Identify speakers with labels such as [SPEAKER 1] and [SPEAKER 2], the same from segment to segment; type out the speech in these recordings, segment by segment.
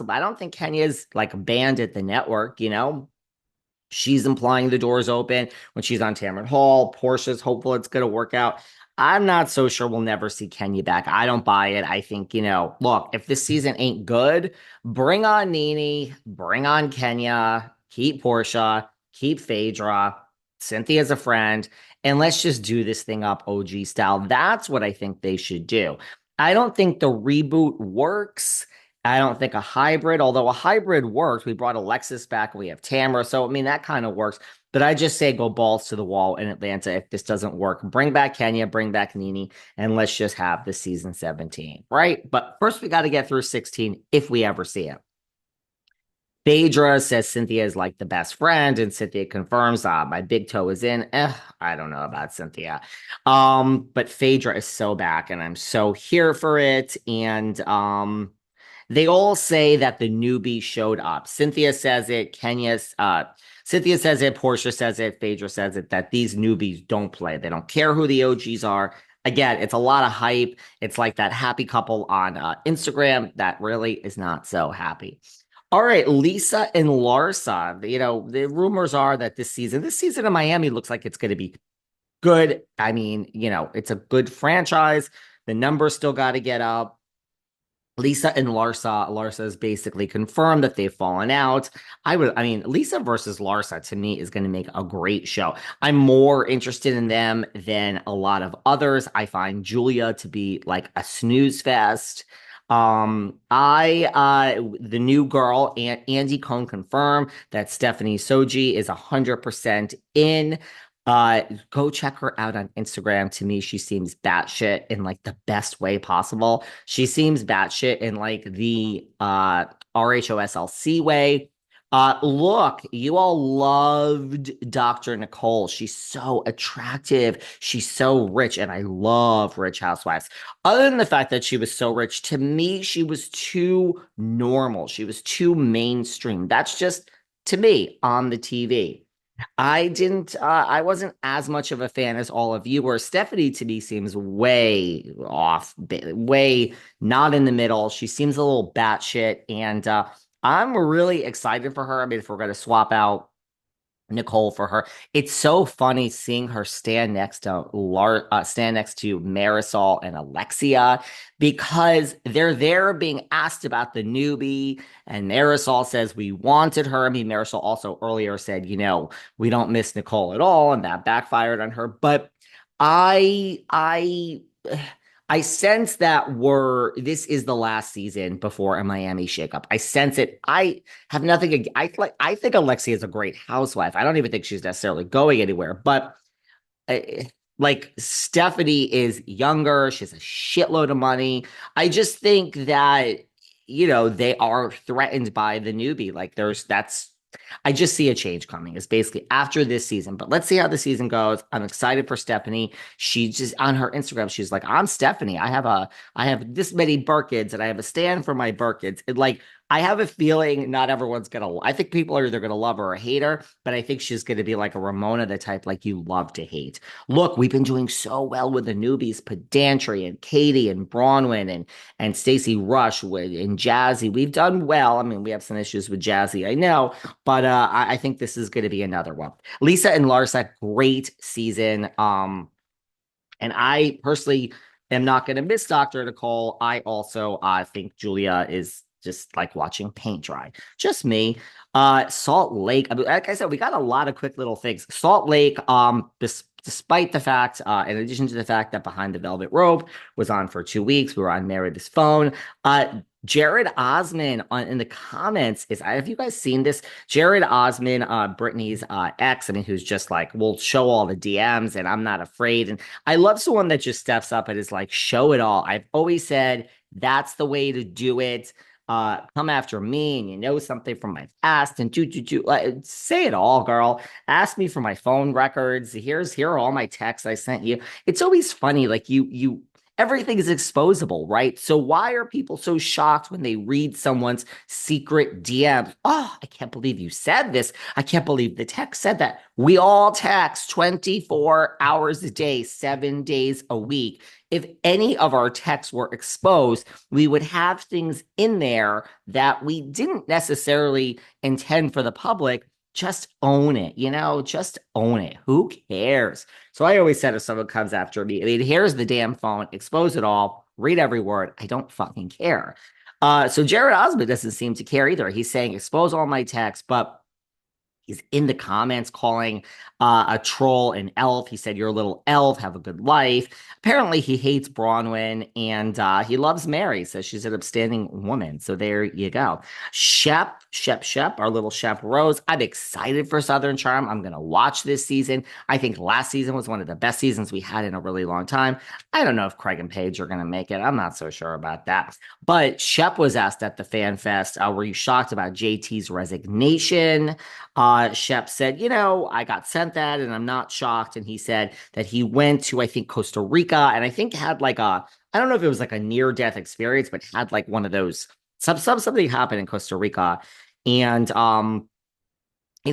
[SPEAKER 1] possible. I don't think Kenya's like banned at the network, you know? She's implying the door's open when she's on Tamron Hall. Portia's hopeful it's going to work out. I'm not so sure we'll never see Kenya back. I don't buy it. I think, look, if this season ain't good, bring on Nene, bring on Kenya, keep Porsha, keep Phaedra, Cynthia's a friend, and let's just do this thing up OG style. That's what I think they should do. I don't think the reboot works. I don't think a hybrid, although a hybrid works. We brought Alexis back. We have Tamra. So, I mean, that kind of works. But I just say go balls to the wall in Atlanta if this doesn't work. Bring back Kenya, bring back Nene, and let's just have the season 17, right? But first, we got to get through 16 if we ever see it. Phaedra says Cynthia is like the best friend, and Cynthia confirms, my big toe is in. I don't know about Cynthia. But Phaedra is so back, and I'm so here for it. And they all say that the newbie showed up. Cynthia says it, Cynthia says it, Porsha says it, Phaedra says it, that these newbies don't play. They don't care who the OGs are. Again, it's a lot of hype. It's like that happy couple on Instagram that really is not so happy. All right, Lisa and Larsa. The rumors are that this season in Miami looks like it's going to be good. I mean, it's a good franchise. The numbers still got to get up. Lisa and Larsa has basically confirmed that they've fallen out. Lisa versus Larsa to me is going to make a great show. I'm more interested in them than a lot of others. I find Julia to be like a snooze fest. The new girl, Andy Cohen confirmed that Stephanie Shojaee is 100% in. Go check her out on Instagram. To me, she seems batshit in like the best way possible. She seems batshit in like the RHOSLC way. Look, you all loved Dr. Nicole. She's so attractive. She's so rich, and I love rich housewives. Other than the fact that she was so rich, to me, she was too normal. She was too mainstream. That's just to me on the TV. I wasn't as much of a fan as all of you were. Stephanie to me seems way off, way not in the middle. She seems a little batshit, and I'm really excited for her. I mean, if we're going to swap out Nicole for her, it's so funny seeing her stand next to Marysol and Alexia, because they're there being asked about the newbie, and Marysol says we wanted her. I mean, Marysol also earlier said, we don't miss Nicole at all, and that backfired on her. But I I sense that this is the last season before a Miami shakeup. I sense it. I have nothing. I think Alexia is a great housewife. I don't even think she's necessarily going anywhere. But like Stephanie is younger. She has a shitload of money. I just think that they are threatened by the newbie. Like I just see a change coming. It's basically after this season, but let's see how the season goes. I'm excited for Stephanie. She just on her Instagram, she's like, I'm Stephanie. I have this many Birkins and I have a stand for my Birkins. I have a feeling not everyone's I think people are either gonna love her or hate her, but I think she's gonna be like a Ramona, the type like you love to hate. Look, we've been doing so well with the newbies, Pedantry and Katie and Bronwyn and Stacey Rush and Jazzy. We've done well. I mean, we have some issues with Jazzy, I know, but I think this is going to be another one. Lisa and Larsa, great season. And I personally am not going to miss Dr. Nicole. I also think Julia is just like watching paint dry. Just me. Salt Lake. I mean, like I said, we got a lot of quick little things. Salt Lake, despite the fact, in addition to the fact that Behind the Velvet Rope was on for 2 weeks, we were on Married This Phone. Jared Osmond in the comments have you guys seen this? Jared Osmond, Brittany's ex, who's just like, we'll show all the DMs and I'm not afraid. And I love someone that just steps up and is like, show it all. I've always said that's the way to do it. Come after me and you know something from my past and say it all, girl. Ask me for my phone records. Here are all my texts I sent you. It's always funny, like you everything is exposable, right? So why are people so shocked when they read someone's secret DMs? Oh, I can't believe you said this. I can't believe the text said that. We all text 24 hours a day, 7 days a week. if any of our texts were exposed, we would have things in there that we didn't necessarily intend for the public. Just own it, just own it. Who cares? So I always said if someone comes after me, I mean, here's the damn phone, expose it all, read every word. I don't fucking care. So Jared Osmond doesn't seem to care either. He's saying expose all my texts, but he's in the comments calling a troll an elf. He said, "You're a little elf. Have a good life." Apparently, he hates Bronwyn and he loves Mary. Says she's an upstanding woman. So there you go. Shep, our little Shep Rose. I'm excited for Southern Charm. I'm going to watch this season. I think last season was one of the best seasons we had in a really long time. I don't know if Craig and Paige are going to make it. I'm not so sure about that. But Shep was asked at the Fan Fest, were you shocked about JT's resignation? Shep said, I got sent that and I'm not shocked. And he said that he went to, I think, Costa Rica and I think had like I don't know if it was like a near death experience, but had like one of those, something happened in Costa Rica. And,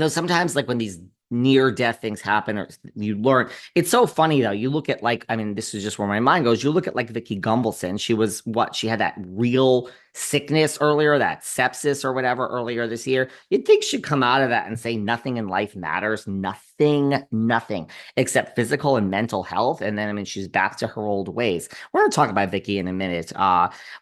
[SPEAKER 1] sometimes like when these near death things happen or you learn, it's so funny though. You look at like, I mean, this is just where my mind goes. You look at like Vicki Gunvalson. She had that real sickness earlier, that sepsis or whatever earlier this year. You'd think she'd come out of that and say nothing in life matters, nothing except physical and mental health. And then, I mean, she's back to her old ways. We're going to talk about Vicki in a minute.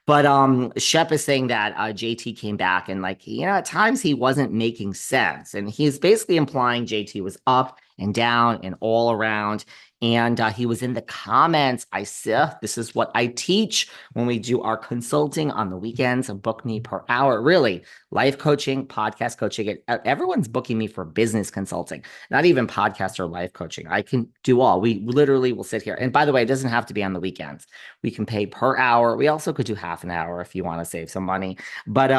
[SPEAKER 1] But Shep is saying that JT came back and like, at times he wasn't making sense. And he's basically implying JT was up and down and all around. And he was in the comments. I said, this is what I teach when we do our consulting on the weekends. Book me per hour. Really, life coaching, podcast coaching. Everyone's booking me for business consulting, not even podcast or life coaching. I can do all. We literally will sit here. And by the way, it doesn't have to be on the weekends. We can pay per hour. We also could do half an hour if you want to save some money. But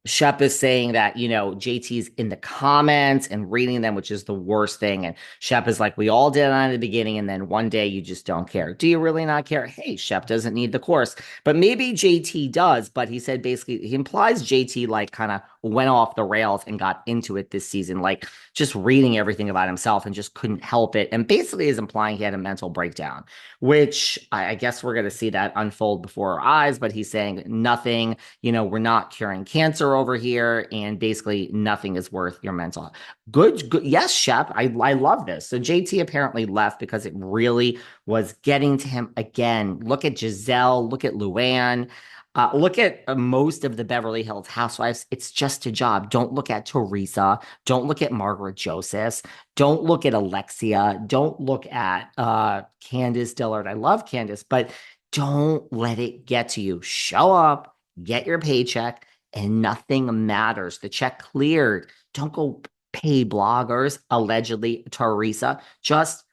[SPEAKER 1] Shep is saying that, JT's in the comments and reading them, which is the worst thing. And Shep is like, we all did it in the beginning. And then one day you just don't care. Do you really not care? Hey, Shep doesn't need the course, but maybe JT does. But he said basically, he implies JT like kind of went off the rails and got into it this season, like just reading everything about himself and just couldn't help it. And basically is implying he had a mental breakdown, which I guess we're going to see that unfold before our eyes. But he's saying nothing, we're not curing cancer over here, and basically nothing is worth your mental health. Good. Yes, Shep. I love this. So JT apparently left because it really was getting to him again. Look at Giselle. Look at Luann. Look at most of the Beverly Hills housewives. It's just a job. Don't look at Teresa. Don't look at Margaret Joseph. Don't look at Alexia. Don't look at Candace Dillard. I love Candace, but don't let it get to you. Show up, get your paycheck, and nothing matters. The check cleared. Don't go pay bloggers, allegedly Teresa. Just